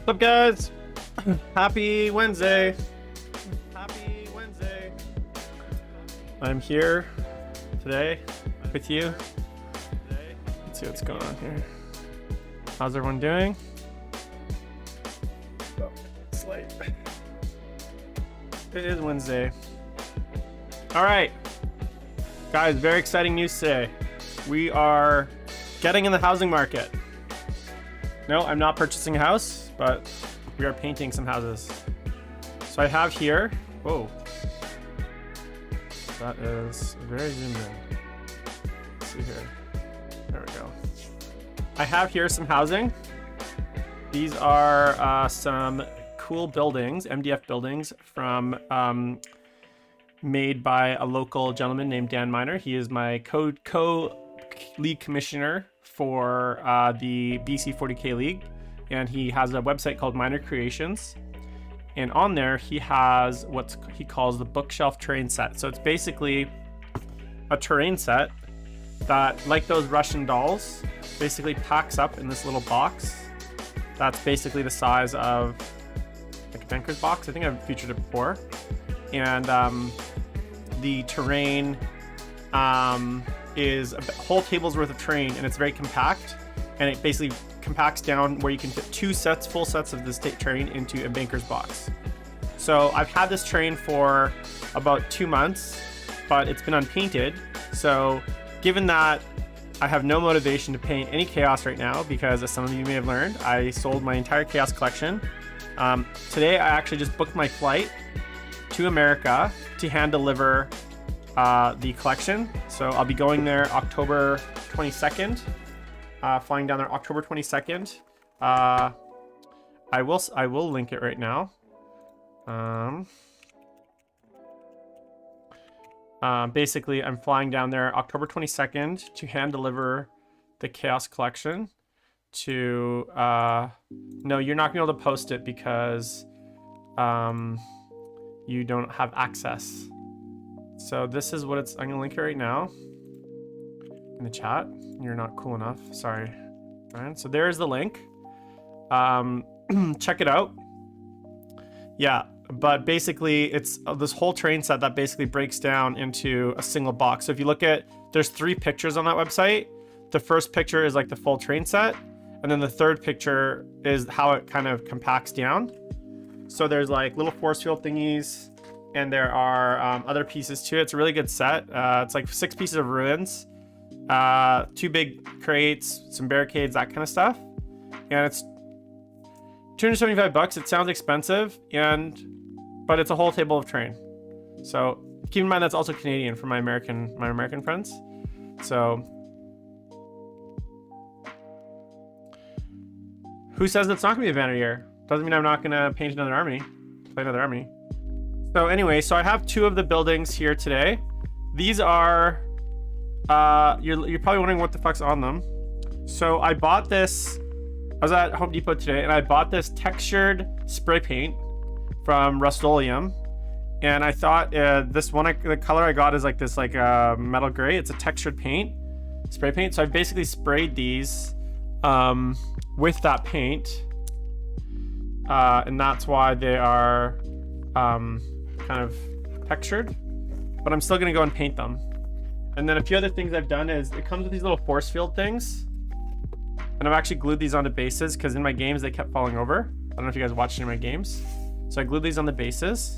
What's up, guys? Happy Wednesday. Happy Wednesday. I'm here today with you. Let's see what's going on here. How's everyone doing? Oh, it's late. It is Wednesday. All right, guys, very exciting news today. We are getting in the housing market. No, I'm not purchasing a house, but we are painting some houses. So I have here, whoa, that is very zoomed in. Let's see here. There we go. I have here some housing. These are some cool buildings, MDF buildings from made by a local gentleman named Dan Miner. He is my co-league commissioner for the BC 40K League, and he has a website called Miner Creations, and on there he has what he calls the bookshelf terrain set. So it's basically a terrain set that, like those Russian dolls, basically packs up in this little box that's basically the size of like a banker's box. I think I've featured it before. And the terrain is a whole table's worth of terrain, and it's very compact, and it basically compacts down where you can fit full sets of this terrain into a banker's box. So I've had this terrain for about 2 months, but it's been unpainted. So given that I have no motivation to paint any chaos right now, because as some of you may have learned, I sold my entire chaos collection. Today I actually just booked my flight to America to hand deliver the collection. So I'll be going there October 22nd, flying down there October 22nd. I will link it right now. Basically, I'm flying down there October 22nd to hand deliver the Chaos Collection to, no, you're not gonna be able to post it because you don't have access. So this is what I'm gonna link it right now in the chat. You're not cool enough, sorry. All right, so there's the link. Check it out. Yeah, but basically it's this whole terrain set that basically breaks down into a single box. So if you look at, there's 3 pictures on that website. The first picture is like the full terrain set, and then the third picture is how it kind of compacts down. So there's like little force field thingies, and there are other pieces to it. It's a really good set. It's like 6 pieces of ruins, 2 big crates, some barricades, that kind of stuff. And it's $275. It sounds expensive, but it's a whole table of terrain. So keep in mind that's also Canadian for my American friends. So who says it's not gonna be a vanity year? Doesn't mean I'm not gonna paint another army, play another army. So anyway, so I have 2 of the buildings here today. These are, you're probably wondering what the fuck's on them. So I bought this, I was at Home Depot today, and I bought this textured spray paint from Rust-Oleum. And I thought this one, the color I got is like this metal gray. It's a textured paint, spray paint. So I basically sprayed these with that paint. And that's why they are kind of textured, but I'm still gonna go and paint them. And then a few other things I've done is it comes with these little force field things, and I've actually glued these onto bases because in my games they kept falling over. I don't know if you guys watched any of my games. So I glued these on the bases,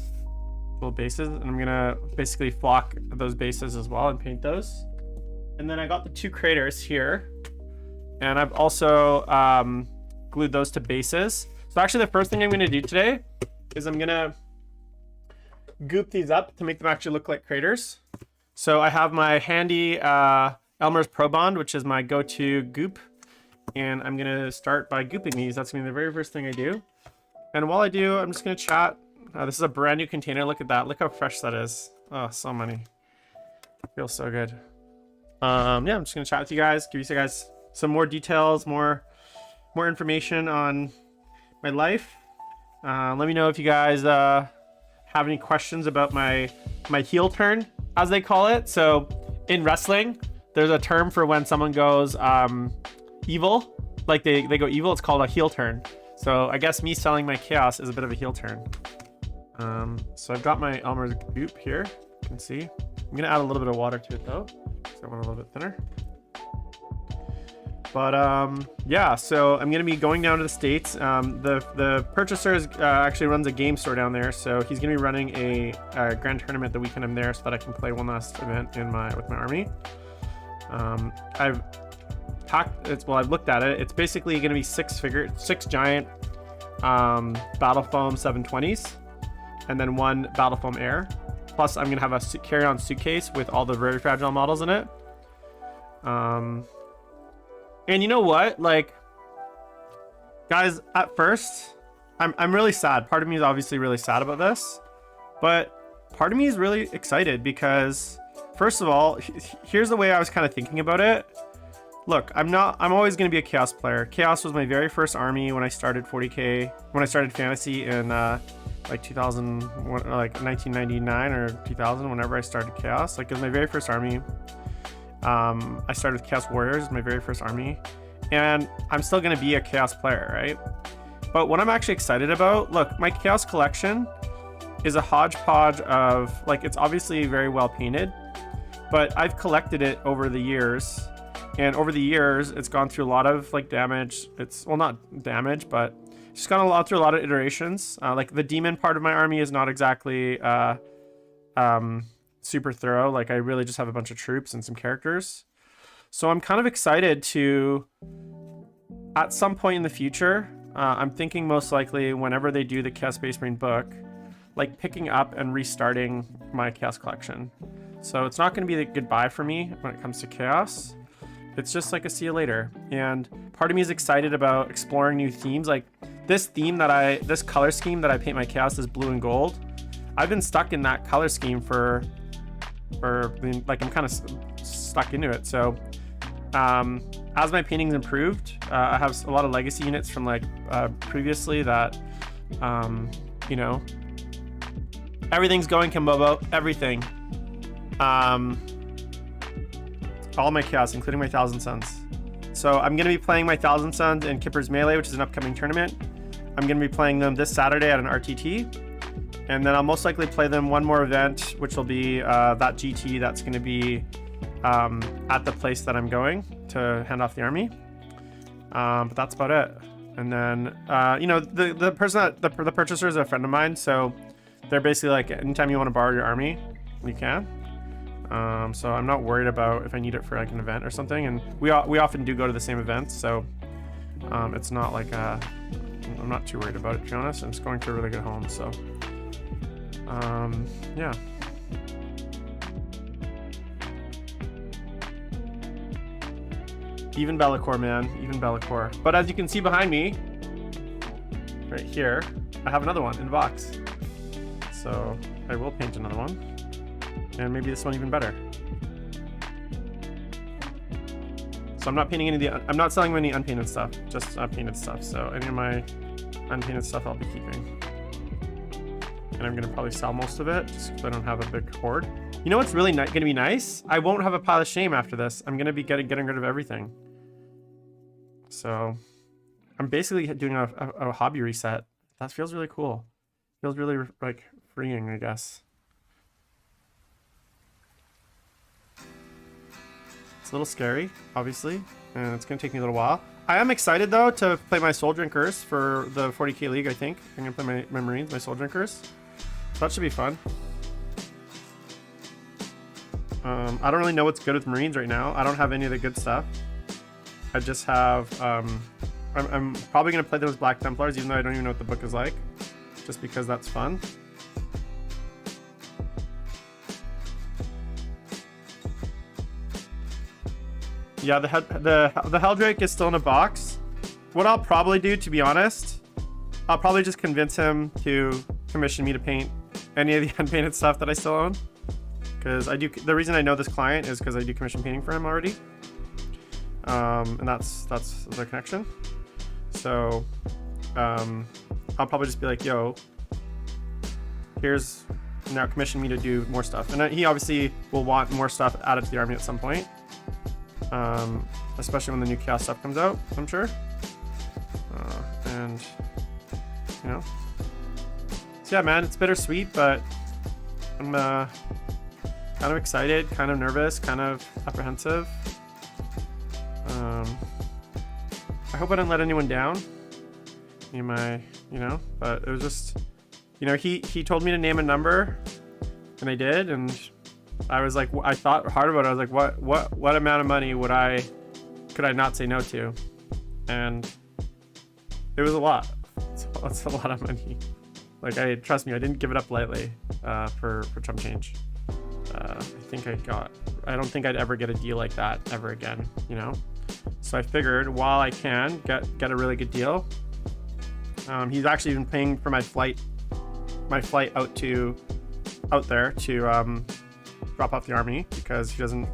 little bases, and I'm gonna basically flock those bases as well and paint those. And then I got the 2 craters here, and I've also glued those to bases. So actually the first thing I'm gonna do today is I'm gonna goop these up to make them actually look like craters. So I have my handy Elmer's Pro Bond, which is my go-to goop, and I'm gonna start by gooping these. That's gonna be the very first thing I do. And while I do, I'm just gonna chat. This is a brand new container. Look at that. Look how fresh that is. Oh, so many. Feels so good. Yeah, I'm just gonna chat with you guys, give you guys some more details, more information on my life. Let me know if you guys have any questions about my heel turn, as they call it. So in wrestling, there's a term for when someone goes evil, like they go evil. It's called a heel turn. So I guess me selling my chaos is a bit of a heel turn. So I've got my Elmer's goop here. You can see. I'm gonna add a little bit of water to it though, so I want a little bit thinner. But yeah, so I'm gonna be going down to the States. The purchaser actually runs a game store down there, so he's gonna be running a grand tournament the weekend I'm there, so that I can play one last event with my army. I've looked at it. It's basically gonna be six giant battle foam 720s, and then one battle foam air. Plus, I'm gonna have a carry-on suitcase with all the very fragile models in it. And you know what? Like, guys, at first, I'm really sad. Part of me is obviously really sad about this, but part of me is really excited because, first of all, here's the way I was kind of thinking about it. Look, I'm always going to be a Chaos player. Chaos was my very first army when I started 40K, when I started Fantasy in like 2000, like 1999 or 2000, whenever I started Chaos. Like, it was my very first army. I started with Chaos Warriors, my very first army, and I'm still going to be a Chaos player, right? But what I'm actually excited about, look, my Chaos collection is a hodgepodge of, like, it's obviously very well painted, but I've collected it over the years, and over the years, it's gone through a lot of, like, damage. It's, well, not damage, but it's just gone through a lot of iterations. Like, the demon part of my army is not exactly, super thorough. Like, I really just have a bunch of troops and some characters, so I'm kind of excited to, at some point in the future, I'm thinking most likely whenever they do the Chaos Space Marine book, like picking up and restarting my Chaos collection. So it's not going to be the goodbye for me when it comes to Chaos. It's just like a see you later. And part of me is excited about exploring new themes. Like this color scheme that I paint my Chaos is blue and gold. I've been stuck in that color scheme for like, I'm kind of stuck into it. So as my painting's improved, I have a lot of legacy units from like previously that you know, everything's going Kimbobo, everything. All my Chaos, including my Thousand Suns. So I'm gonna be playing my Thousand Suns in Kipper's Melee, which is an upcoming tournament. I'm gonna be playing them this Saturday at an RTT. And then I'll most likely play them one more event, which will be that GT that's going to be at the place that I'm going to hand off the army. But that's about it. And then, you know, the purchaser is a friend of mine, so they're basically like, anytime you want to borrow your army, you can. So I'm not worried about if I need it for like an event or something. And we often do go to the same events, so it's not like I'm not too worried about it, to be honest. I'm just going to a really good home, so. Yeah. Even Bellacore, man. Even Bellacore. But as you can see behind me, right here, I have another one in the box. So I will paint another one. And maybe this one even better. So I'm not painting I'm not selling any unpainted stuff, just painted stuff. So any of my unpainted stuff I'll be keeping. And I'm gonna probably sell most of it just because I don't have a big hoard. You know what's really gonna be nice? I won't have a pile of shame after this. I'm gonna be getting rid of everything. So I'm basically doing a hobby reset. That feels really cool. Feels really like freeing, I guess. It's a little scary, obviously, and it's gonna take me a little while. I am excited though to play my Soul Drinkers for the 40K League. I think I'm gonna play my Marines, my Soul Drinkers. That should be fun. I don't really know what's good with Marines right now. I don't have any of the good stuff. I just have, I'm probably going to play those Black Templars, even though I don't even know what the book is like, just because that's fun. Yeah, the Helldrake is still in a box. What I'll probably do, to be honest, I'll probably just convince him to commission me to paint any of the unpainted stuff that I still own, because the reason I know this client is because I do commission painting for him already, and that's the connection. So I'll probably just be like, yo, here's, now commission me to do more stuff, and he obviously will want more stuff added to the army at some point, especially when the new chaos stuff comes out, I'm sure. And you know, so yeah, man, it's bittersweet, but I'm kind of excited, kind of nervous, kind of apprehensive. I hope I didn't let anyone down. But it was just, he told me to name a number, and I did, and I was like, I thought hard about it. I was like, what amount of money could I not say no to? And it was a lot. It's a lot of money. Like, trust me, I didn't give it up lightly for chump change. I don't think I'd ever get a deal like that ever again, So I figured while I can get a really good deal, he's actually been paying for my flight out there to drop off the army, because he doesn't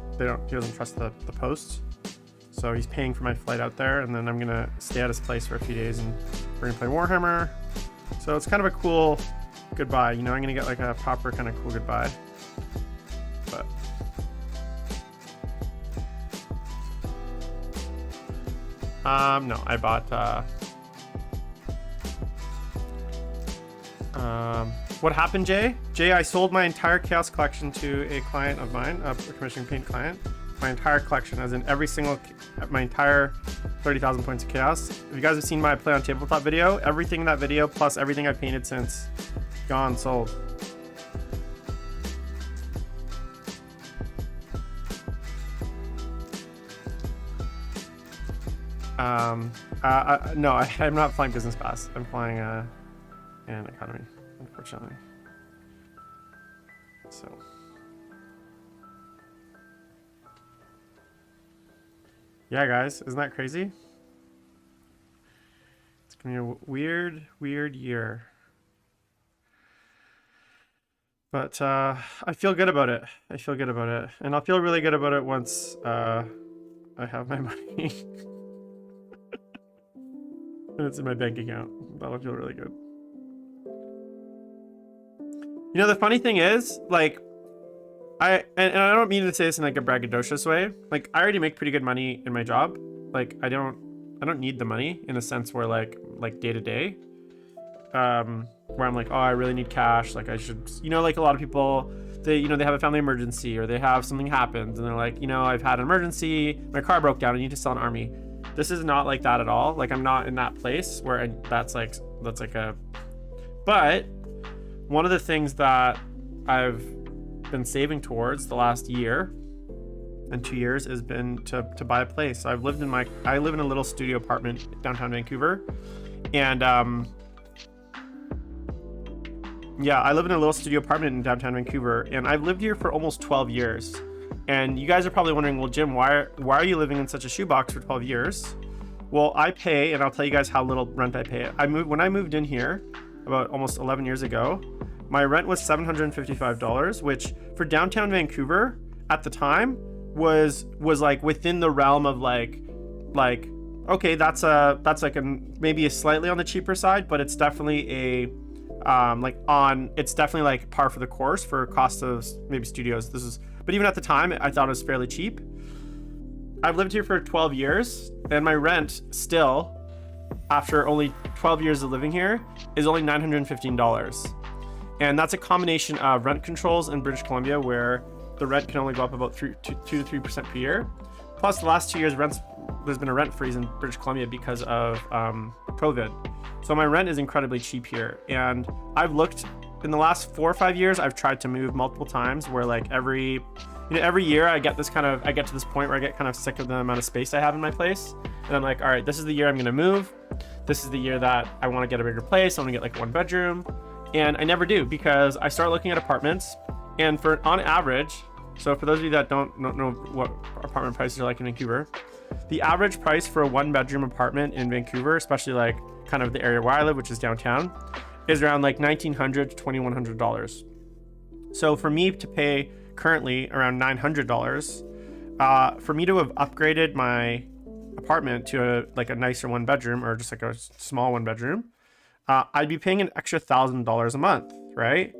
trust the post. So he's paying for my flight out there, and then I'm gonna stay at his place for a few days, and we're gonna play Warhammer. So it's kind of a cool goodbye. I'm gonna get like a proper kind of cool goodbye. But no, I bought what happened, Jay? I sold my entire Chaos collection to a client of mine, a commissioning paint client. My entire collection, as in my entire 30,000 points of Chaos. If you guys have seen my Play on Tabletop video, everything in that video, plus everything I've painted since, gone, sold. No, I'm not flying business class. I'm flying an economy, unfortunately. So yeah, guys, isn't that crazy? It's gonna be a weird year. But I feel good about it. And I'll feel really good about it once I have my money. And it's in my bank account. That'll feel really good. The funny thing is, like, I don't mean to say this in like a braggadocious way. Like, I already make pretty good money in my job. Like, I don't need the money in a sense where like day to day, where I'm like, oh, I really need cash. Like, I should, like a lot of people, they have a family emergency, or they have something happens, and they're like, I've had an emergency, my car broke down, I need to sell an army. This is not like that at all. Like, I'm not in that place where that's like a, but one of the things that I've been saving towards the last year and 2 years has been to buy a place. So I live in a little studio apartment downtown Vancouver, and yeah, I live in a little studio apartment in downtown Vancouver, and I've lived here for almost 12 years. And you guys are probably wondering, well, Jim, why are you living in such a shoebox for 12 years? Well, I pay, and I'll tell you guys how little rent I pay. When I moved in here about almost 11 years ago, my rent was $755, which for downtown Vancouver at the time was like within the realm of like okay, that's like maybe a slightly on the cheaper side, but it's definitely it's definitely like par for the course for cost of maybe studios. But even at the time, I thought it was fairly cheap. I've lived here for 12 years, and my rent still, after only 12 years of living here, is only $915. And that's a combination of rent controls in British Columbia, where the rent can only go up about 2 to 3% per year. Plus, the last 2 years, there's been a rent freeze in British Columbia because of COVID. So my rent is incredibly cheap here. And I've looked, in the last 4 or 5 years, I've tried to move multiple times, where like every year I get to this point where I get kind of sick of the amount of space I have in my place. And I'm like, all right, this is the year I'm gonna move. This is the year that I wanna get a bigger place. I wanna get like 1 bedroom. And I never do, because I start looking at apartments, and on average, so for those of you that don't know what apartment prices are like in Vancouver, the average price for a 1 bedroom apartment in Vancouver, especially like kind of the area where I live, which is downtown, is around like $1,900 to $2,100. So for me to pay currently around $900, for me to have upgraded my apartment to a nicer 1 bedroom, or just like a small 1 bedroom, I'd be paying an extra $1,000 a month, right?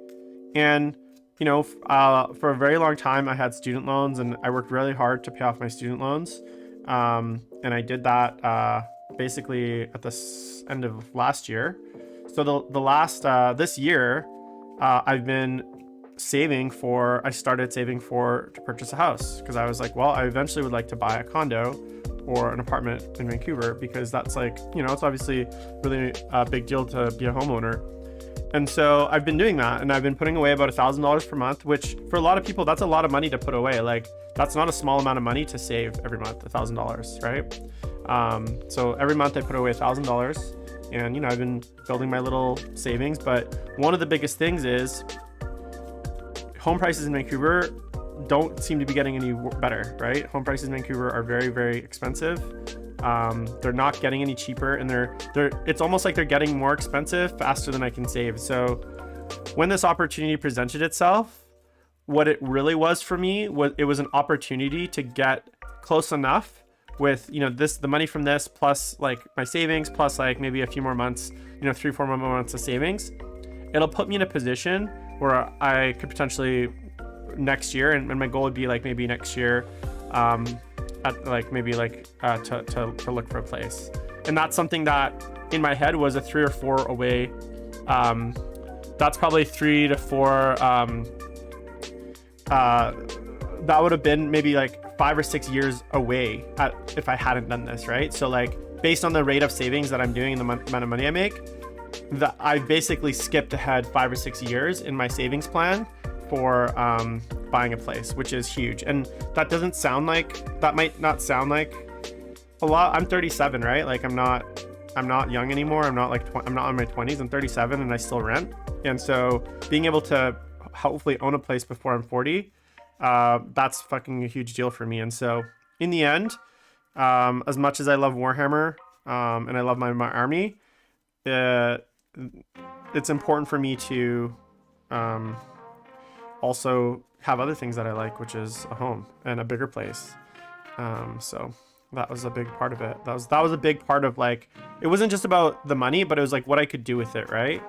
And for a very long time, I had student loans, and I worked really hard to pay off my student loans. And I did that basically at the end of last year. So the last this year, I've been I started saving to purchase a house, because I was like, well, I eventually would like to buy a condo or an apartment in Vancouver, because that's like, it's obviously really a big deal to be a homeowner. And so I've been doing that, and I've been putting away about $1,000 per month, which for a lot of people, that's a lot of money to put away. Like, that's not a small amount of money to save every month, $1,000, right? So every month I put away $1,000, and, I've been building my little savings. But one of the biggest things is home prices in Vancouver don't seem to be getting any better, right? Home prices in Vancouver are very, very expensive. They're not getting any cheaper, and it's almost like they're getting more expensive faster than I can save. So when this opportunity presented itself, what it really was for me was it was an opportunity to get close enough with, the money from this, plus like my savings, plus like maybe a few more months, 3-4 more months of savings. It'll put me in a position where I could potentially next year, and my goal would be like maybe next year, to look for a place. And that's something that in my head was a 3 or 4 away. That's probably 3 to 4. That would have been maybe like 5 or 6 years away if I hadn't done this, right? So like based on the rate of savings that I'm doing and the amount of money I make, that I basically skipped ahead 5 or 6 years in my savings plan for buying a place, which is huge. And that might not sound like a lot. I'm 37, right? Like I'm not young anymore. I'm not in my 20s. I'm 37 and I still rent. And so being able to hopefully own a place before I'm 40, that's fucking a huge deal for me. And so in the end, as much as I love Warhammer, and I love my army, it's important for me to also have other things that I like, which is a home and a bigger place. So that was a big part of it. That was a big part of, like, it wasn't just about the money, but it was like what I could do with it, right?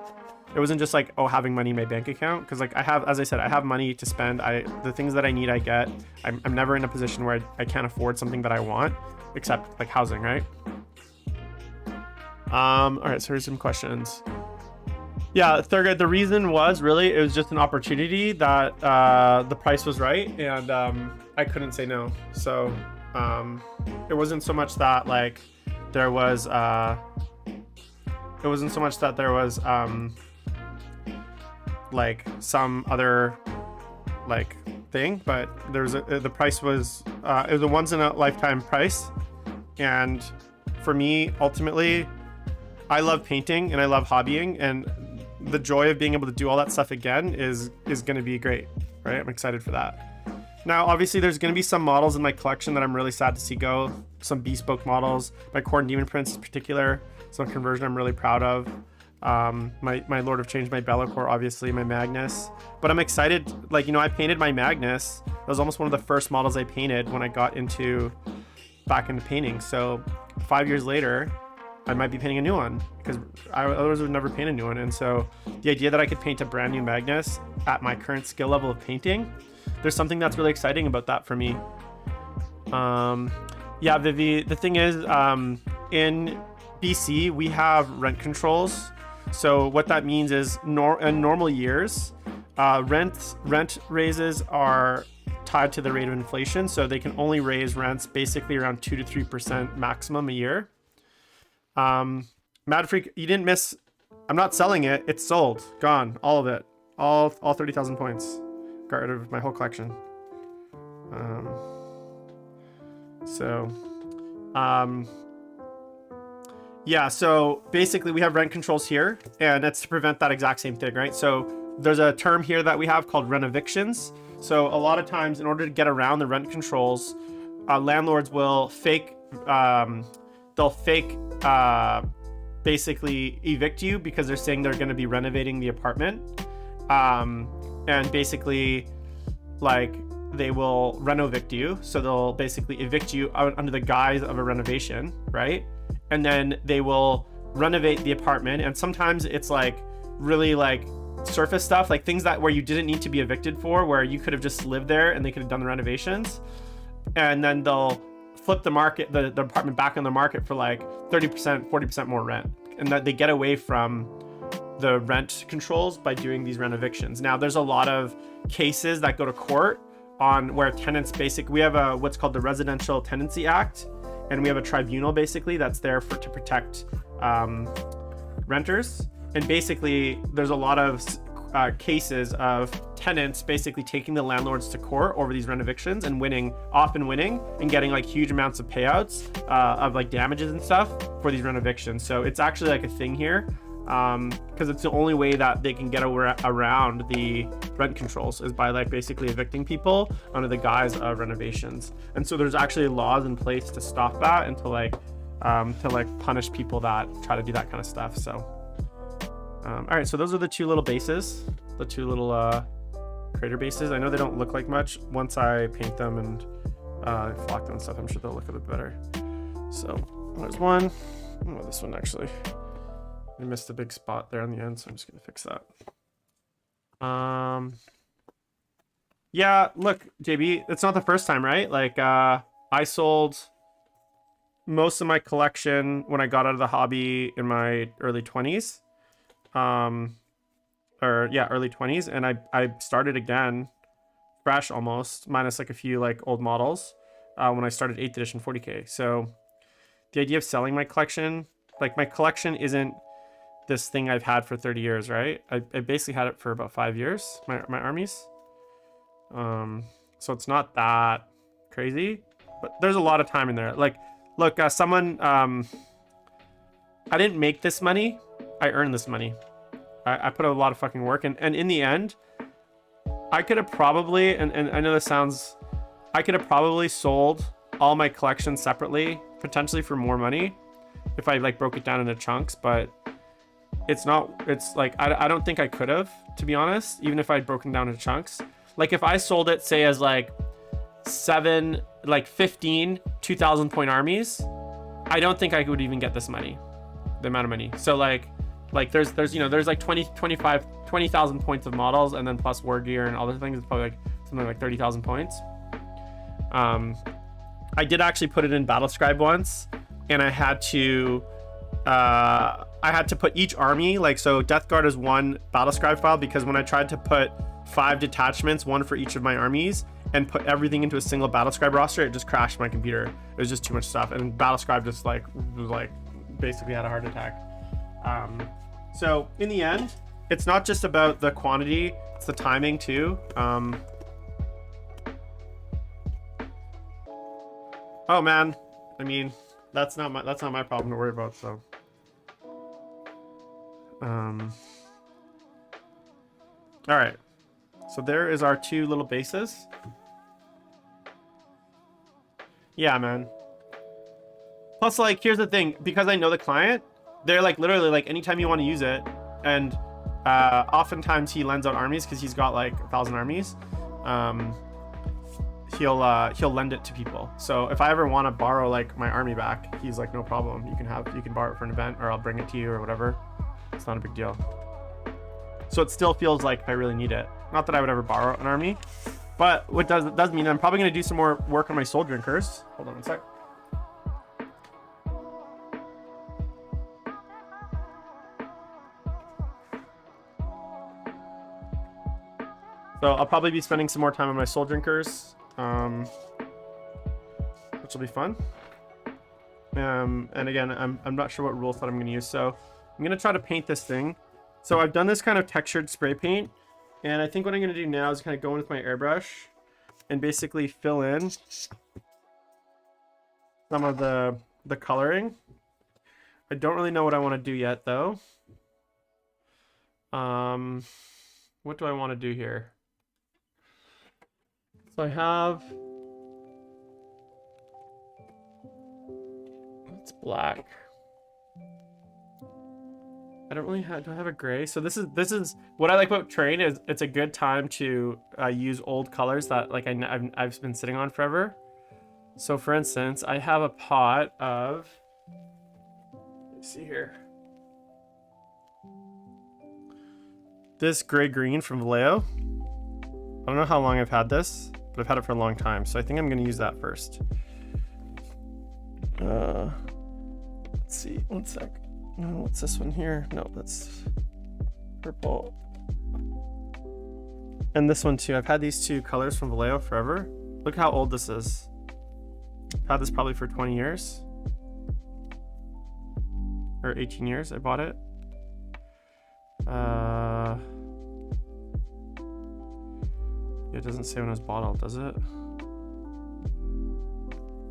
It wasn't just like, having money in my bank account, because like I have money to spend. The things that I need, I get. I'm never in a position where I can't afford something that I want, except like housing, right? All right, so here's some questions. Yeah, Thurgood, the reason was really, it was just an opportunity that the price was right, and I couldn't say no. So it wasn't so much that like there was like some other like thing, but the price was it was a once in a lifetime price. And for me, ultimately, I love painting and I love hobbying, and the joy of being able to do all that stuff again is going to be great, right? I'm excited for that. Now, obviously, there's going to be some models in my collection that I'm really sad to see go. Some bespoke models, my Khorne Demon Prince in particular, some conversion I'm really proud of. My Lord of Change, my Be'lakor, obviously, my Magnus. But I'm excited, like, I painted my Magnus. That was almost one of the first models I painted when I got back into painting. So 5 years later, I might be painting a new one, because I otherwise would never paint a new one. And so the idea that I could paint a brand new Magnus at my current skill level of painting, there's something that's really exciting about that for me. Yeah, Vivi, the thing is, in BC, we have rent controls. So what that means is in normal years, rent raises are tied to the rate of inflation. So they can only raise rents basically around 2 to 3% maximum a year. Mad Freak, you didn't miss. I'm not selling it. It's sold, gone, all of it, all 30,000 points. Got rid of my whole collection. Yeah, so basically we have rent controls here, and that's to prevent that exact same thing, right? So there's a term here that we have called rent evictions. So a lot of times, in order to get around the rent controls, landlords will basically evict you because they're saying they're going to be renovating the apartment. And basically, like, they will reno-evict you. So they'll basically evict you under the guise of a renovation, right? And then they will renovate the apartment. And sometimes it's like really like surface stuff, like things where you didn't need to be evicted for, where you could have just lived there and they could have done the renovations. And then they'll flip the market, the apartment back on the market for like 30%, 40% more rent, and that they get away from the rent controls by doing these rent evictions. Now, there's a lot of cases that go to court on where tenants we have a what's called the Residential Tenancy Act, and we have a tribunal basically that's there to protect renters. And basically, there's a lot of cases of tenants basically taking the landlords to court over these rent evictions and often winning and getting like huge amounts of payouts of like damages and stuff for these rent evictions. So it's actually like a thing here, because it's the only way that they can get around the rent controls is by like basically evicting people under the guise of renovations. And so there's actually laws in place to stop that and to like punish people that try to do that kind of stuff. So all right, so those are the two little bases, the two little crater bases. I know they don't look like much. Once I paint them and flock them and stuff, I'm sure they'll look a bit better. So there's one. Oh, this one actually, I missed a big spot there on the end, so I'm just gonna fix that. Yeah, look, JB, it's not the first time, right? Like I sold most of my collection when I got out of the hobby in my early 20s. Early 20s, and I started again fresh almost, minus like a few like old models when I started 8th edition 40k. So the idea of selling my collection, like my collection isn't this thing I've had for 30 years, right? I basically had it for about 5 years, my armies. So it's not that crazy, but there's a lot of time in there. Like, look, someone, I didn't make this money. I earned this money. I put a lot of fucking work, and in the end, I could have probably, and I know this sounds, I could have probably sold all my collections separately, potentially for more money, if I like broke it down into chunks, but it's like, I don't think I could have, to be honest, even if I'd broken down into chunks. Like if I sold it, say as like 15 2,000 point armies, I don't think I would even get this money, the amount of money. So like there's like 20,000 points of models, and then plus war gear and other things, it's probably like something like 30,000 points. I did actually put it in Battlescribe once, and I had to put each army, like, so Death Guard is one Battlescribe file, because when I tried to put 5 detachments, one for each of my armies, and put everything into a single Battlescribe roster, it just crashed my computer. It was just too much stuff, and Battlescribe just was basically had a heart attack. So in the end, it's not just about the quantity, it's the timing too. Oh man, I mean, that's not my problem to worry about. So all right, so there is our two little bases. Yeah, man. Plus, like, here's the thing, because I know the client, they're like literally like anytime you want to use it, and oftentimes he lends out armies because he's got like 1,000 armies. He'll lend it to people. So if I ever want to borrow like my army back, he's like, no problem, you can borrow it for an event, or I'll bring it to you or whatever. It's not a big deal. So it still feels like if I really need it. Not that I would ever borrow an army, but what does mean I'm probably going to do some more work on my soul drinkers. Hold on one sec. So I'll probably be spending some more time on my soul drinkers, which will be fun. And again, I'm not sure what rule set I'm going to use, so I'm going to try to paint this thing. So I've done this kind of textured spray paint, and I think what I'm going to do now is kind of go in with my airbrush and basically fill in some of the coloring. I don't really know what I want to do yet, though. What do I want to do here? So I have, it's black. I don't really have, do I have a gray? So this is what I like about terrain, is it's a good time to use old colors that like I've been sitting on forever. So for instance, I have a pot of, let me see here, this gray green from Vallejo. I don't know how long I've had this, but I've had it for a long time, so I think I'm going to use that first. Let's see, one sec. Oh, what's this one here? No, that's purple. And this one too. I've had these two colors from Vallejo forever. Look how old this is. I've had this probably for 20 years. Or 18 years, I bought it. It doesn't say when it was bottled, does it?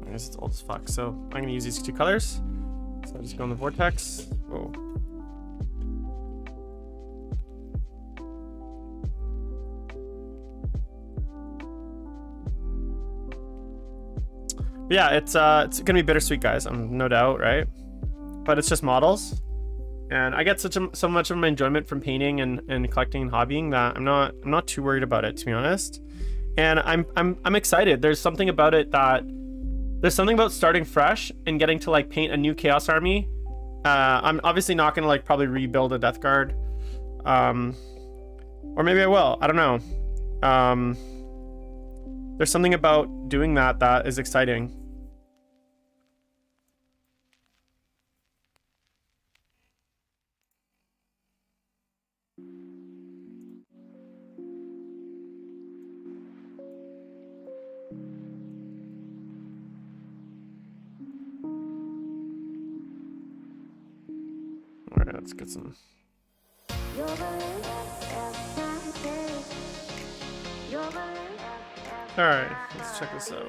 I guess it's old as fuck. So I'm gonna use these two colors. So I'll just go in the vortex. Whoa. Yeah, it's gonna be bittersweet, guys. No doubt, right? But it's just models, and I get so much of my enjoyment from painting and collecting and hobbying that I'm not too worried about it, to be honest. And I'm excited. There's something about it there's something about starting fresh and getting to like paint a new Chaos Army. I'm obviously not gonna like probably rebuild a Death Guard, or maybe I will. I don't know. There's something about doing that is exciting. All right, let's get some. All right, let's check this out.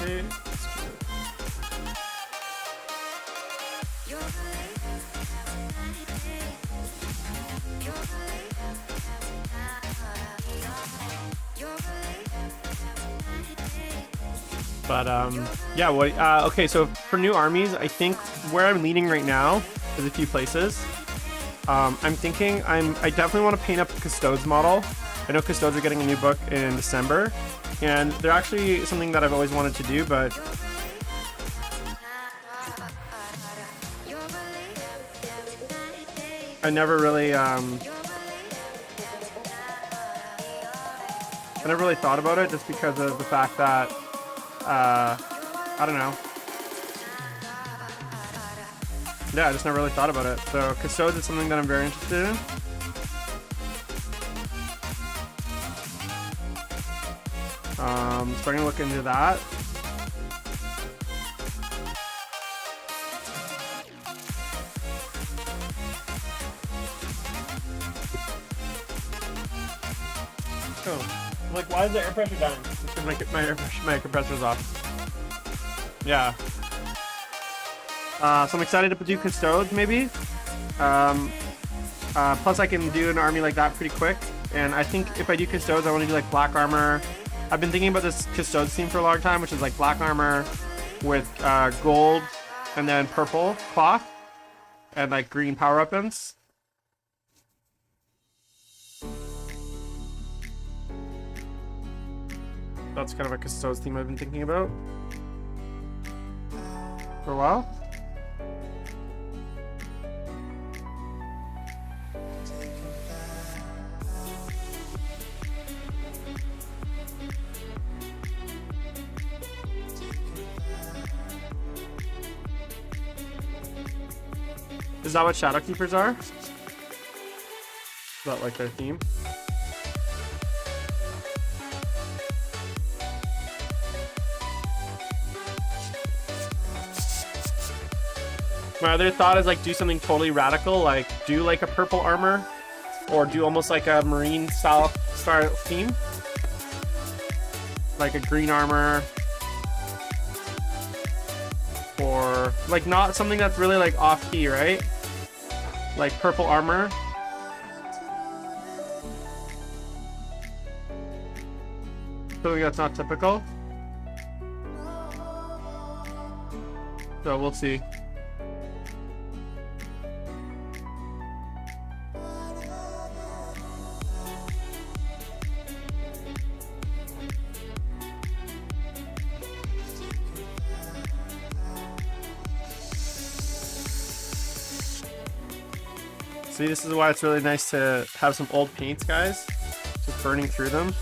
Okay, let's do it. But yeah, okay, so for new armies, I think where I'm leaning right now is a few places. I'm thinking I definitely want to paint up Custodes model. I know Custodes are getting a new book in December, and they're actually something that I've always wanted to do, but I never really thought about it, just because of the fact that I don't know. Yeah, I just never really thought about it. So Custodes is something that I'm very interested in. So I'm gonna look into that. Oh, I'm like, why is the air pressure down? Because my compressor's off. Yeah. So I'm excited to do Custodes, maybe. Plus I can do an army like that pretty quick. And I think if I do Custodes, I want to do like black armor. I've been thinking about this Custodes theme for a long time, which is like black armor with gold and then purple cloth and like green power weapons. That's kind of a Custodes theme I've been thinking about for a while. Is that what Shadow Keepers are? Is that like their theme? My other thought is like do something totally radical, like do like a purple armor, or do almost like a marine style theme, like a green armor, or like not something that's really like off key, right? Like purple armor. Something that's not typical. So we'll see. See, this is why it's really nice to have some old paints, guys. Just burning through them.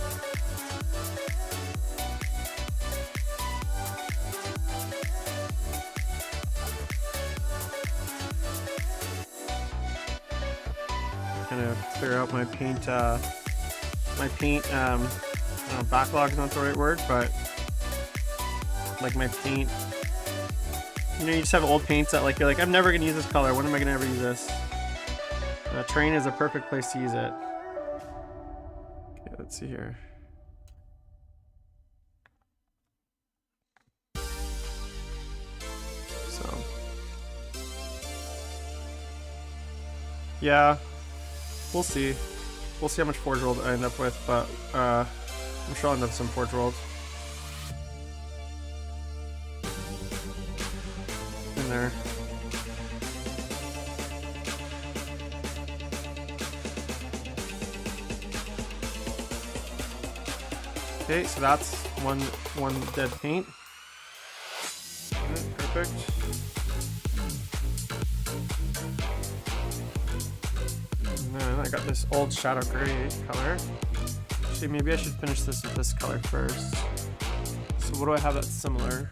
Kind of clear out my paint, I don't know, backlog is not the right word, but like my paint, you know, you just have old paints that like, you're like, I'm never gonna use this color. When am I gonna ever use this? Train is a perfect place to use it. Okay, let's see here. So, yeah, we'll see. We'll see how much Forge World I end up with, but I'm sure I'll end up with some Forge World. In there. Okay, so that's one dead paint. Right, perfect. And then I got this old shadow gray color. Actually, maybe I should finish this with this color first. So what do I have that's similar?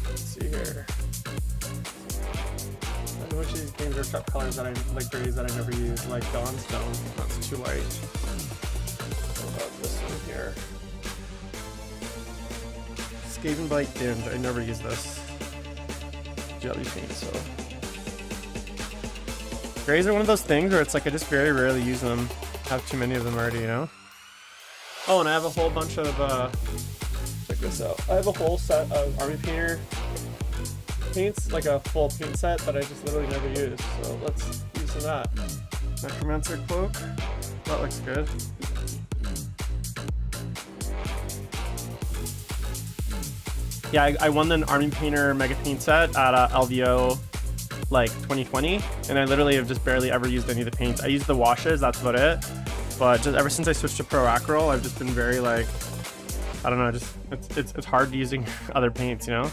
Let's see here. Which of these games are top colors that I like, grays that I never use, like Dawnstone. That's too light. What about this one here? Skaven Blight Dinge. I never use this. Jelly paint, so. Grays are one of those things where it's like I just very rarely use them. I have too many of them already, you know? Oh, and I have a whole bunch of, check this out. I have a whole set of Army Painter paints, like a full paint set that I just literally never use. So let's use some of that. Necromancer Cloak. That looks good. Yeah, I won the Army Painter Mega Paint set at LVO like 2020, and I literally have just barely ever used any of the paints. I use the washes, that's about it. But just ever since I switched to Pro Acryl, I've just been very like, I don't know, just it's hard using other paints, you know?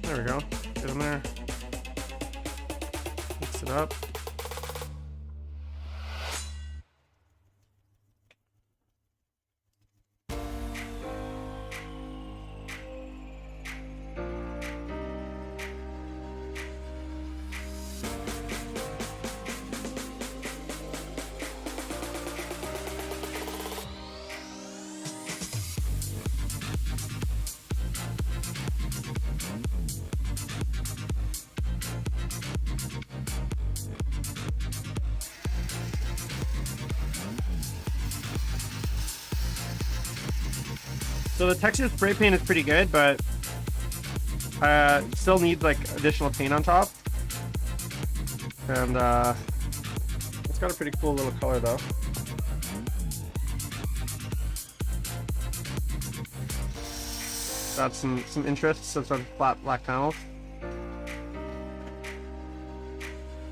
There we go. Get in there. Mix it up. So the texture spray paint is pretty good, but still needs like additional paint on top. And it's got a pretty cool little color though. Got some interest, some sort of flat black panels.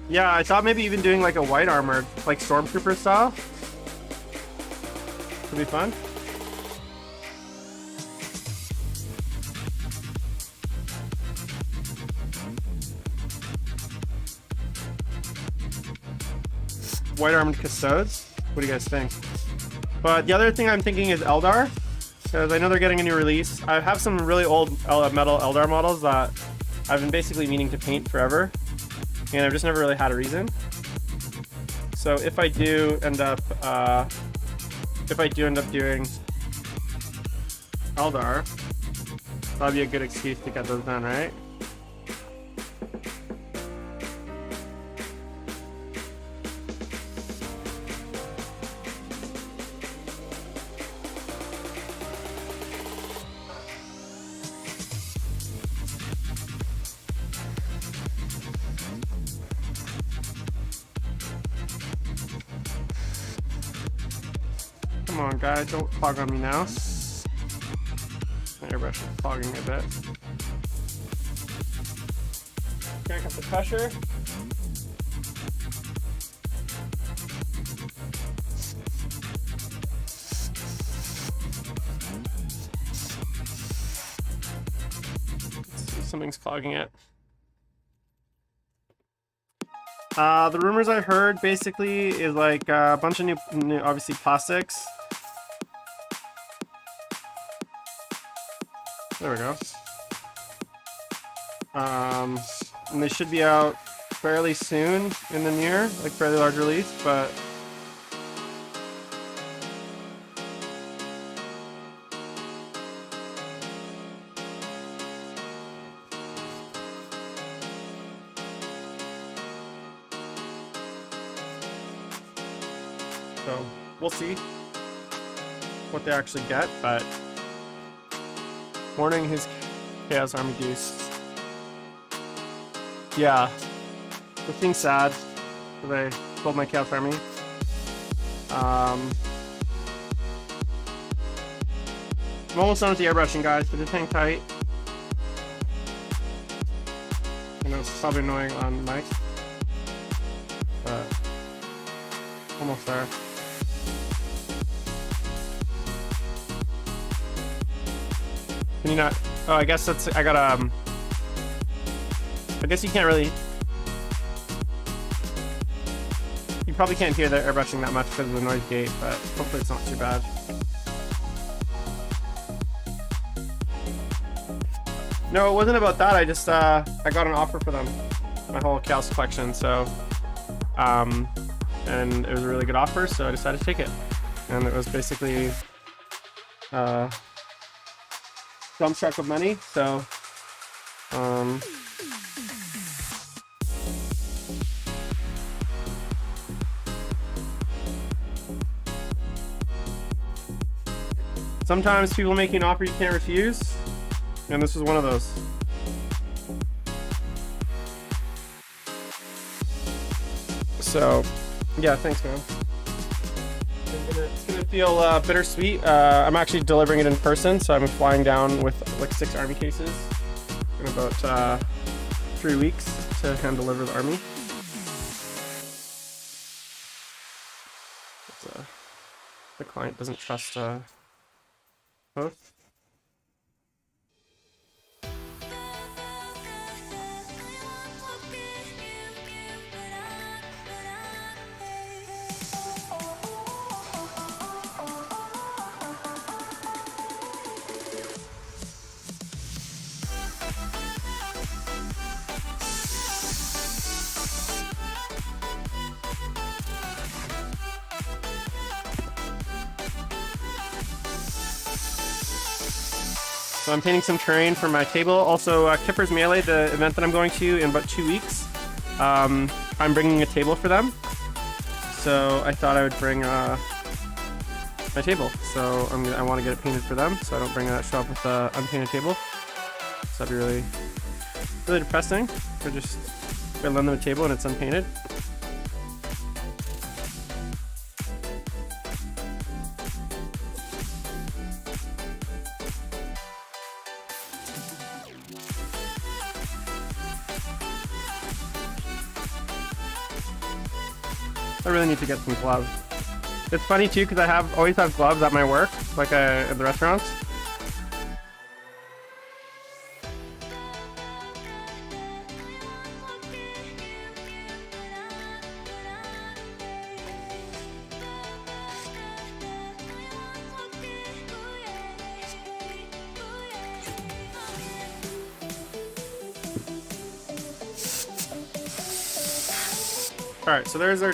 Yeah, I thought maybe even doing like a white armored, like Stormtrooper style. Could be fun. White armored custodes. What do you guys think? But the other thing I'm thinking is Eldar, because I know they're getting a new release. I have some really old metal Eldar models that I've been basically meaning to paint forever, and I've just never really had a reason. So if I do end up doing Eldar, that'll be a good excuse to get those done, right? Come on, guy, don't clog on me now. My airbrush is clogging a bit. Crank up the pressure. Let's see, something's clogging it. The rumors I've heard basically is like a bunch of new obviously plastics. There we go. And they should be out fairly soon in the near, like fairly large release, but so we'll see what they actually get, but Mourning his Chaos Army Goose. Yeah, the thing's sad because I sold my Chaos Army. I'm almost done with the airbrushing, guys, so just hang tight. I know it's probably annoying on mic, but almost there. Can you not? Oh, I guess that's. I gotta. I guess you can't really. You probably can't hear the airbrushing that much because of the noise gate, but hopefully it's not too bad. No, it wasn't about that. I just I got an offer for them, my whole Chaos collection. So, and it was a really good offer, so I decided to take it. And it was basically dump truck of money. So, sometimes people make you an offer you can't refuse, and this was one of those. So, yeah, thanks, man. It's gonna feel bittersweet. I'm actually delivering it in person, so I'm flying down with like 6 army cases in about 3 weeks to hand deliver the army. The client doesn't trust both. So I'm painting some terrain for my table. Also, Kipper's Melee, the event that I'm going to in about 2 weeks, I'm bringing a table for them. So I thought I would bring my table. So I want to get it painted for them, so I don't show up with an unpainted table. So that'd be really, really depressing. If I lend them a table and it's unpainted. I really need to get some gloves. It's funny too because I always have gloves at my work, like at the restaurants. Alright, so there's our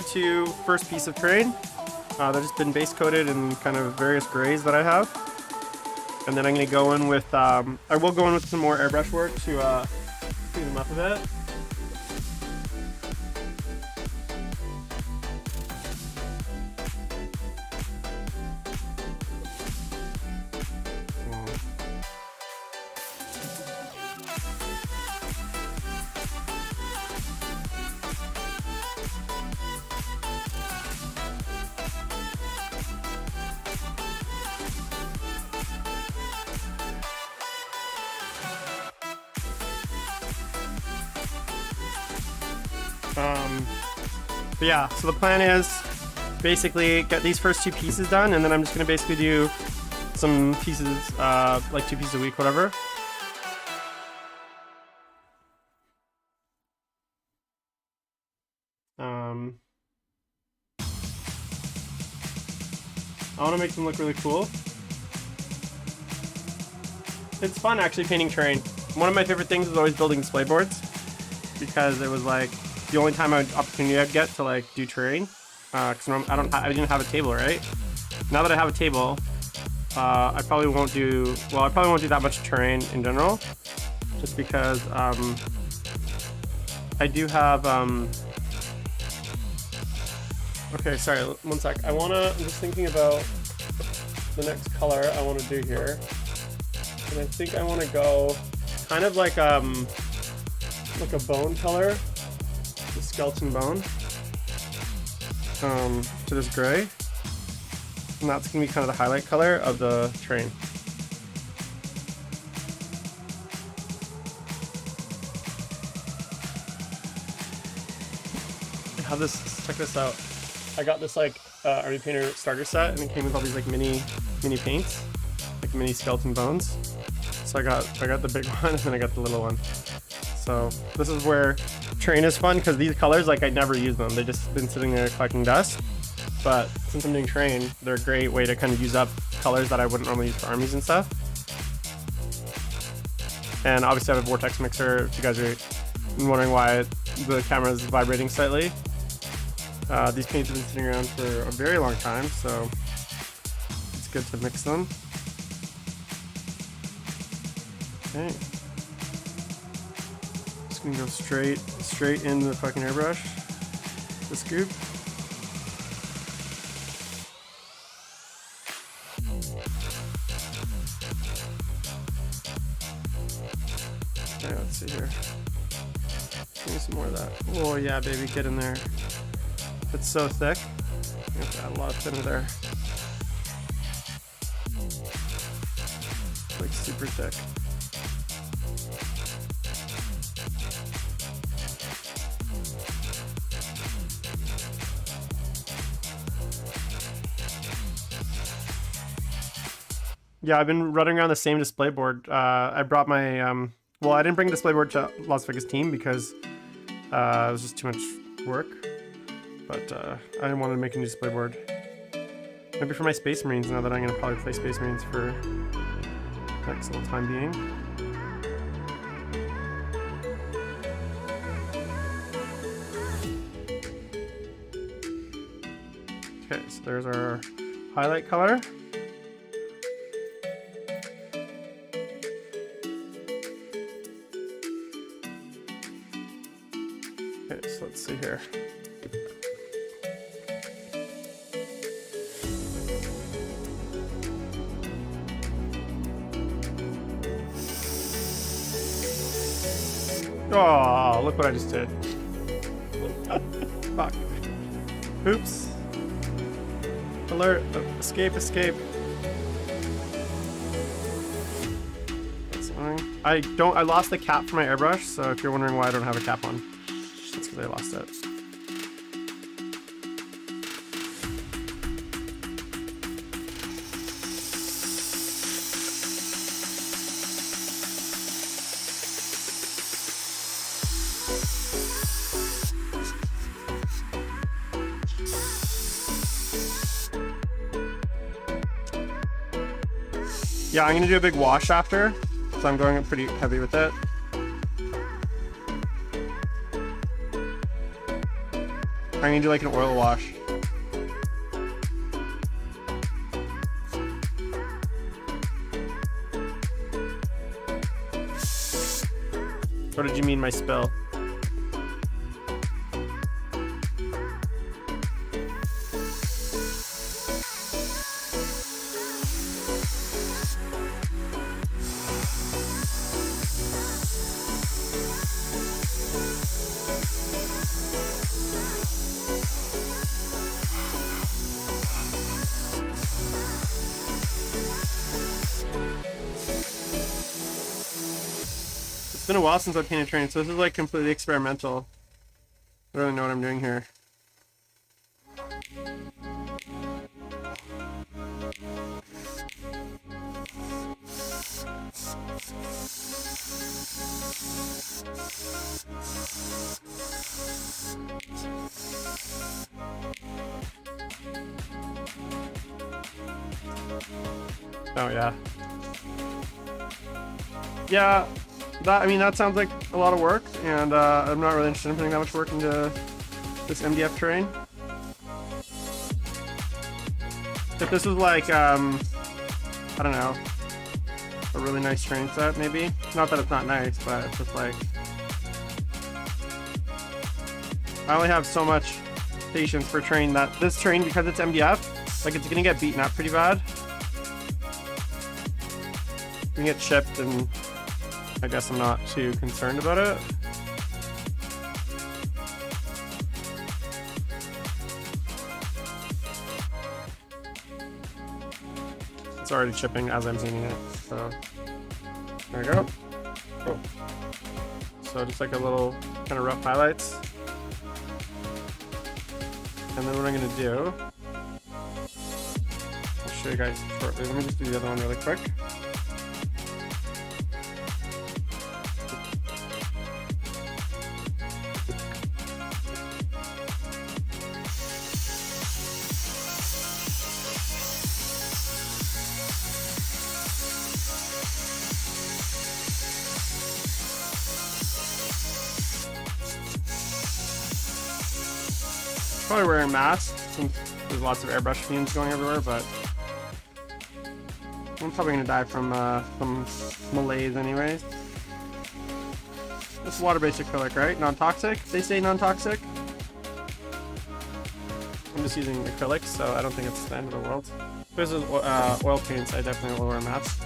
first piece of terrain. They've just been base coated in kind of various grays that I have. And then I'm going to go in with, I will go in with some more airbrush work to clean them up a bit. But yeah, so the plan is basically get these first 2 pieces done, and then I'm just gonna basically do some pieces, like 2 pieces a week, whatever. I want to make them look really cool. It's fun actually painting terrain. One of my favorite things is always building display boards, because it was like the only opportunity I'd get to like do terrain. Because I didn't have a table, right? Now that I have a table, I probably won't do that much terrain in general, just because I do have okay, sorry, one sec. I'm just thinking about the next color I want to do here. And I think I want to go kind of like a bone color, the skeleton bone, to this gray. And that's going to be kind of the highlight color of the terrain. I have this, check this out. I got this like Army Painter starter set, and it came with all these like mini paints, like mini skeleton bones. So I got the big one, and then I got the little one. So this is where terrain is fun, because these colors, like, I never use them. They've just been sitting there collecting dust. But since I'm doing terrain, they're a great way to kind of use up colors that I wouldn't normally use for armies and stuff. And obviously I have a vortex mixer, if you guys are wondering why the camera is vibrating slightly. These paints have been sitting around for a very long time, so it's good to mix them. Okay. Just gonna go straight in the fucking airbrush. The scoop. Okay, let's see here. Give me some more of that. Oh yeah, baby, get in there. It's so thick. You have to add a lot of thinner there. It's like super thick. Yeah, I've been running around the same display board. I brought my, well, I didn't bring a display board to Las Vegas team because it was just too much work. But I didn't want to make a new display board. Maybe for my Space Marines, now that I'm going to probably play Space Marines for the next little time being. Okay, so there's our highlight color. Okay, so let's see here. Oh, look what I just did. Fuck. Oops. Alert. Escape, escape. That's annoying. I lost the cap for my airbrush, so if you're wondering why I don't have a cap on, that's because I lost it. Yeah, I'm gonna do a big wash after, so I'm going pretty heavy with it. I'm gonna do like an oil wash. What did you mean, my spill? It's been a while since I painted terrain, so this is like completely experimental. I don't really know what I'm doing here. Oh yeah. Yeah, I mean, that sounds like a lot of work, and I'm not really interested in putting that much work into this MDF terrain. If this was like, I don't know, a really nice terrain set, maybe. Not that it's not nice, but it's just like, I only have so much patience for terrain that this terrain, because it's MDF, like it's gonna get beaten up pretty bad. You can get chipped, and I guess I'm not too concerned about it. It's already chipping as I'm painting it, so there we go. Oh. So just like a little kind of rough highlights. And then what I'm gonna do, I'll show you guys shortly. Let me just do the other one really quick. Probably wearing masks since there's lots of airbrush fumes going everywhere, but I'm probably gonna die from malaise anyways. This is water-based acrylic, right? Non-toxic? They say non-toxic. I'm just using acrylics, so I don't think it's the end of the world. If this is oil paints, I definitely will wear a mask.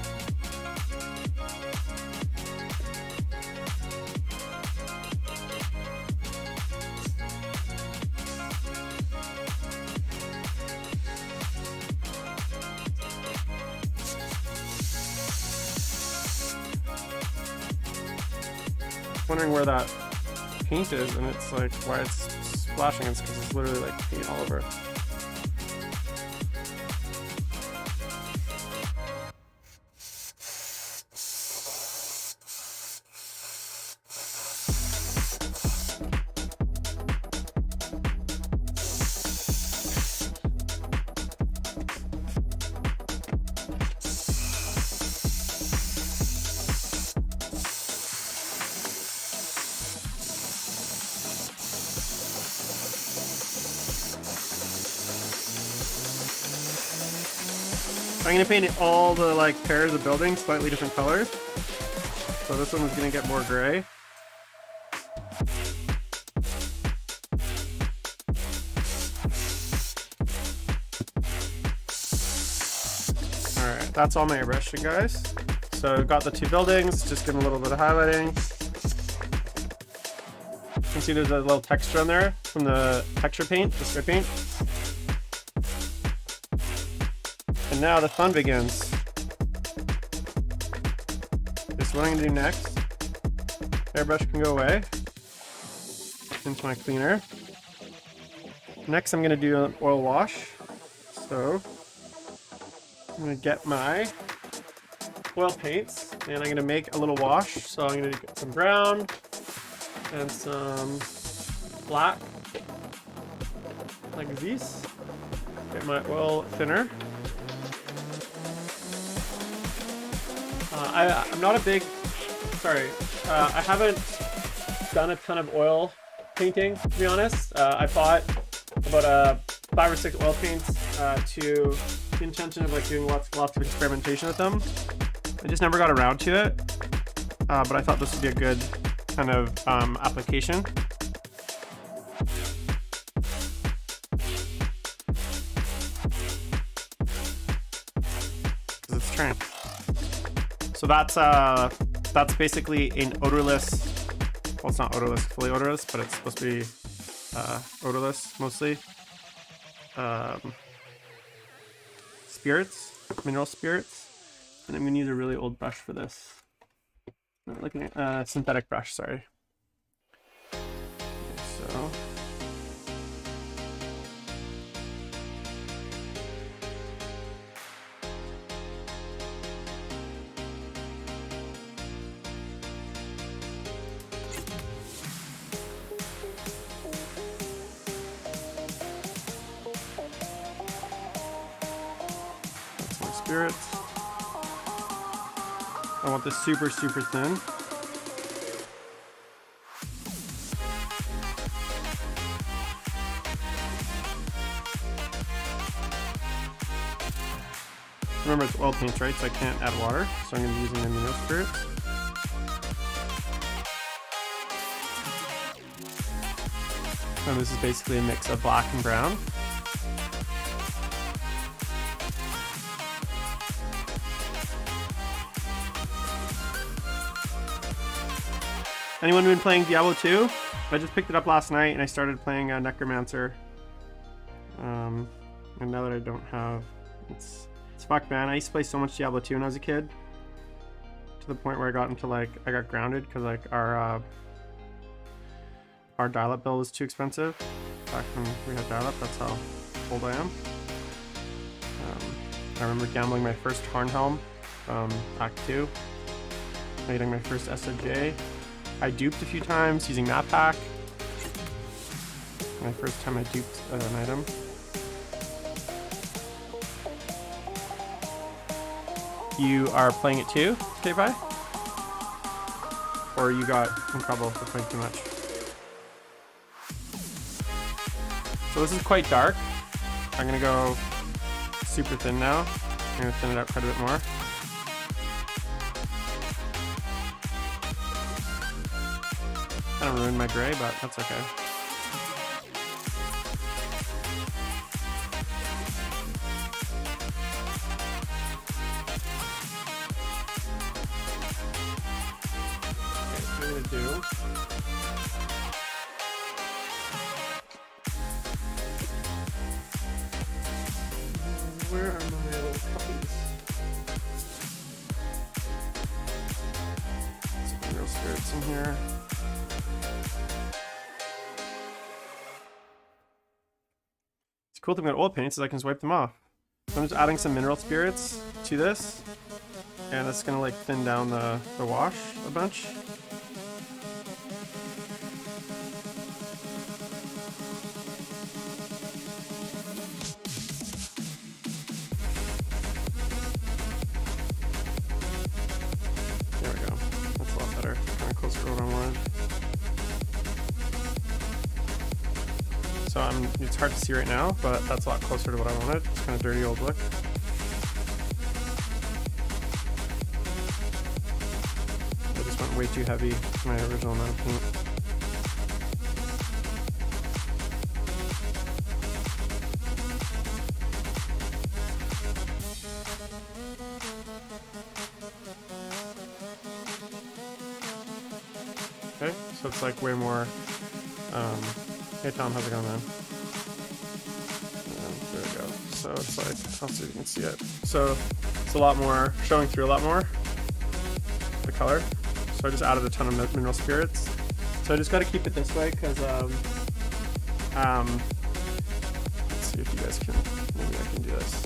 Wondering where that paint is, and it's like why it's splashing. It's because it's literally like paint all over. I'm gonna paint all the like pairs of buildings slightly different colors. So this one is gonna get more gray. Alright, that's all my airbrushing, guys. So I've got the two buildings, just give them a little bit of highlighting. You can see there's a little texture on there from the texture paint, the strip paint. And now the fun begins. This is what I'm gonna do next. Airbrush can go away into my cleaner. Next, I'm gonna do an oil wash. So I'm gonna get my oil paints and I'm gonna make a little wash. So I'm gonna get some brown and some black, like this. Get my oil thinner. I'm not a big, sorry, I haven't done a ton of oil painting, to be honest. I bought about 5 or 6 oil paints to the intention of like doing lots of experimentation with them. I just never got around to it, but I thought this would be a good kind of application. Because it's trying. So that's basically an odorless, well, it's not odorless, fully odorless, but it's supposed to be odorless mostly. Spirits, mineral spirits. And I'm gonna use a really old brush for this. Like a synthetic brush, sorry. Okay, so spirits. I want this super, super thin. Remember, it's oil paints, right? So I can't add water, so I'm going to be using the mineral spirits. And this is basically a mix of black and brown. Anyone been playing Diablo 2? I just picked it up last night and I started playing Necromancer. And now that I don't have... It's fuck, man. I used to play so much Diablo 2 when I was a kid. To the point where I got into like... I got grounded because like our dial-up bill was too expensive. Back when we had dial-up, that's how old I am. I remember gambling my first Hornhelm from Act 2. Getting my first SOJ. I duped a few times using that pack. My first time I duped an item. You are playing it too, K-Pie? Or you got in trouble for playing too much? So this is quite dark. I'm gonna go super thin now. I'm gonna thin it out quite a bit more. Kind of ruined my gray, but that's okay. Okay, what I'm gonna do. Where are my little puppies? Some real spirits in here. Cool thing about oil paints is I can just wipe them off. So I'm just adding some mineral spirits to this, and it's gonna like thin down the wash a bunch. There we go. That's a lot better. Kind of closer to what I wanted. So it's hard to see right now, but that's a lot closer to what I wanted. It's kind of dirty old look. I just went way too heavy for my original amount of paint. Okay, so it's like way more... Hey Tom, how's it going, man? There we go. So it's like, I'll see if you can see it. So it's a lot more, showing through a lot more, the color. So I just added a ton of mineral spirits. So I just got to keep it this way because, let's see if you guys can, maybe I can do this.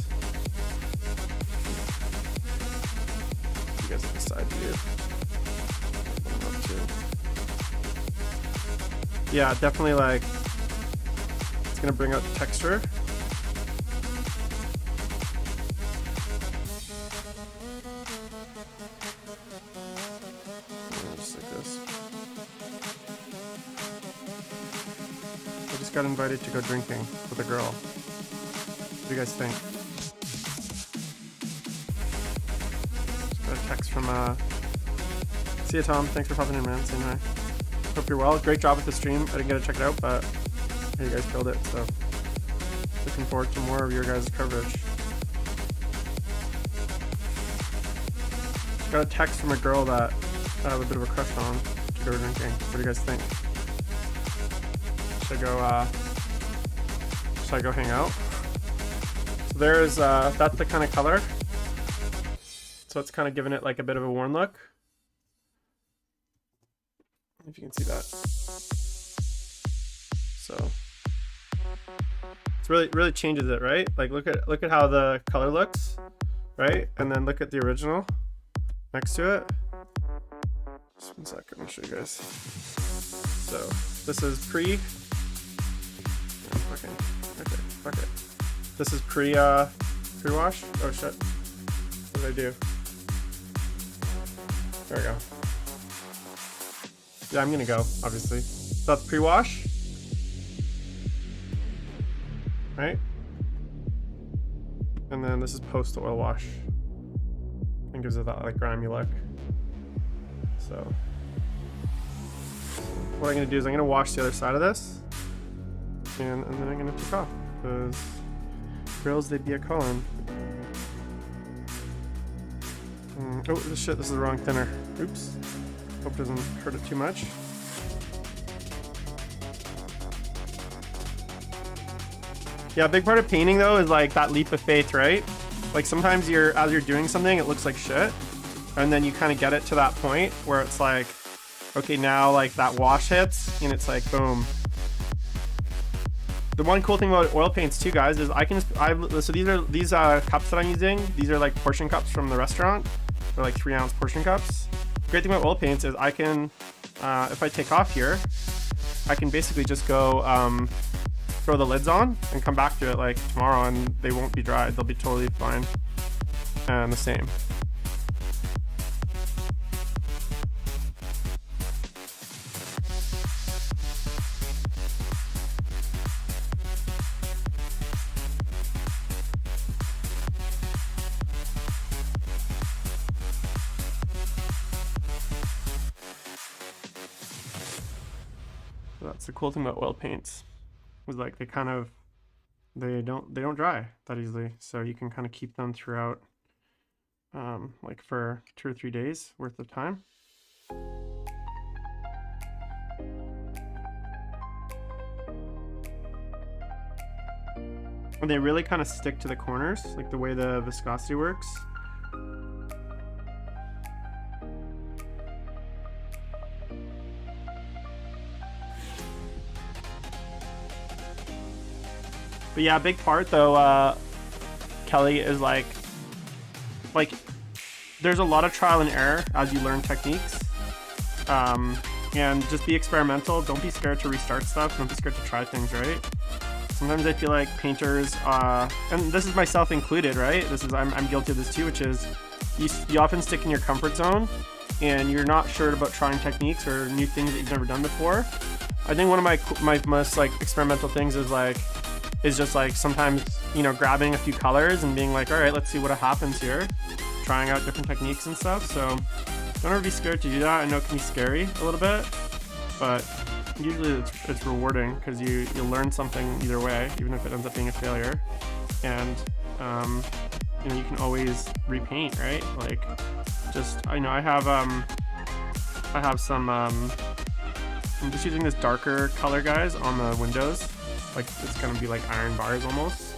You guys have the side view. Yeah, definitely like, it's gonna bring out the texture. Just like this. I just got invited to go drinking with a girl. What do you guys think? Just got a text from, see ya Tom, thanks for popping in, man, saying hi. Hope you're well. Great job with the stream. I didn't get to check it out, but you guys killed it, so looking forward to more of your guys' coverage. Got a text from a girl that I have a bit of a crush on to go drinking. What do you guys think? Should I go hang out? So there's that's the kind of color. So it's kind of giving it like a bit of a worn look. If you can see that. So it's really changes it, right? Like look at how the color looks, right? And then look at the original next to it. Just one second, let me show you guys. So this is pre. Okay, fuck it. This is pre-wash. Oh shit. I do? There we go. Yeah, I'm gonna go, obviously. So that's pre-wash. Right? And then this is post-oil wash. And gives it that like grimy look. So what I'm gonna do is I'm gonna wash the other side of this. And then I'm gonna take off. Because grills, they be a calling. Oh, shit, this is the wrong thinner. Oops. Hope it doesn't hurt it too much. Yeah, a big part of painting though is like that leap of faith, right? Like sometimes as you're doing something, it looks like shit. And then you kind of get it to that point where it's like, okay, now like that wash hits and it's like, boom. The one cool thing about oil paints too, guys, is so these cups that I'm using, these are like portion cups from the restaurant. They're like 3-ounce portion cups. The great thing about oil paints is I can, if I take off here, I can basically just go throw the lids on and come back to it like tomorrow and they won't be dried. They'll be totally fine and the same. That's the cool thing about oil paints, is like they don't dry that easily, so you can kind of keep them throughout like for 2 or 3 days worth of time. And they really kind of stick to the corners, like the way the viscosity works. But yeah, a big part though, Kelly, is like there's a lot of trial and error as you learn techniques. And just be experimental. Don't be scared to restart stuff. Don't be scared to try things, right? Sometimes I feel like painters, and this is myself included, right? I'm guilty of this too, which is you often stick in your comfort zone and you're not sure about trying techniques or new things that you've never done before. I think one of my most like experimental things is just like sometimes, you know, grabbing a few colors and being like, all right, let's see what happens here. Trying out different techniques and stuff. So don't ever be scared to do that. I know it can be scary a little bit, but usually it's rewarding because you learn something either way, even if it ends up being a failure. And you know, you can always repaint, right? Like just, I know I have some I'm just using this darker color, guys, on the windows. Like it's gonna be like iron bars almost,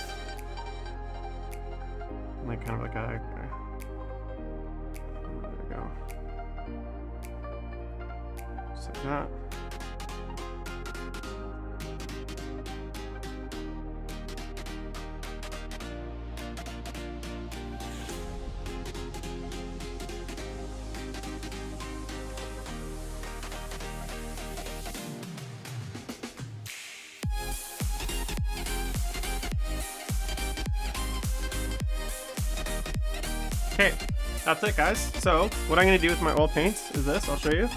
like kind of like a there we go, just like that. Okay, that's it, guys. So what I'm going to do with my oil paints is this. I'll show you.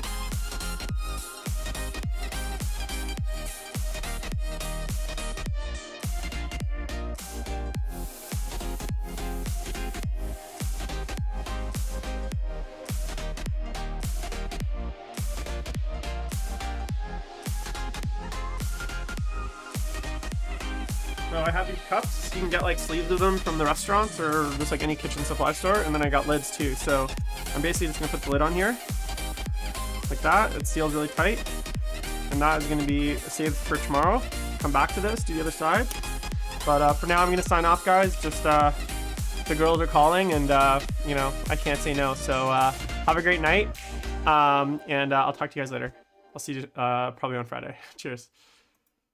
So I have these cups. You can get like sleeves of them from the restaurants or just like any kitchen supply store. And then I got lids too. So I'm basically just gonna put the lid on here like that. It seals really tight. And that is gonna be saved for tomorrow. Come back to this, do the other side. But for now, I'm gonna sign off, guys. Just the girls are calling and you know, I can't say no. So have a great night. And I'll talk to you guys later. I'll see you probably on Friday. Cheers.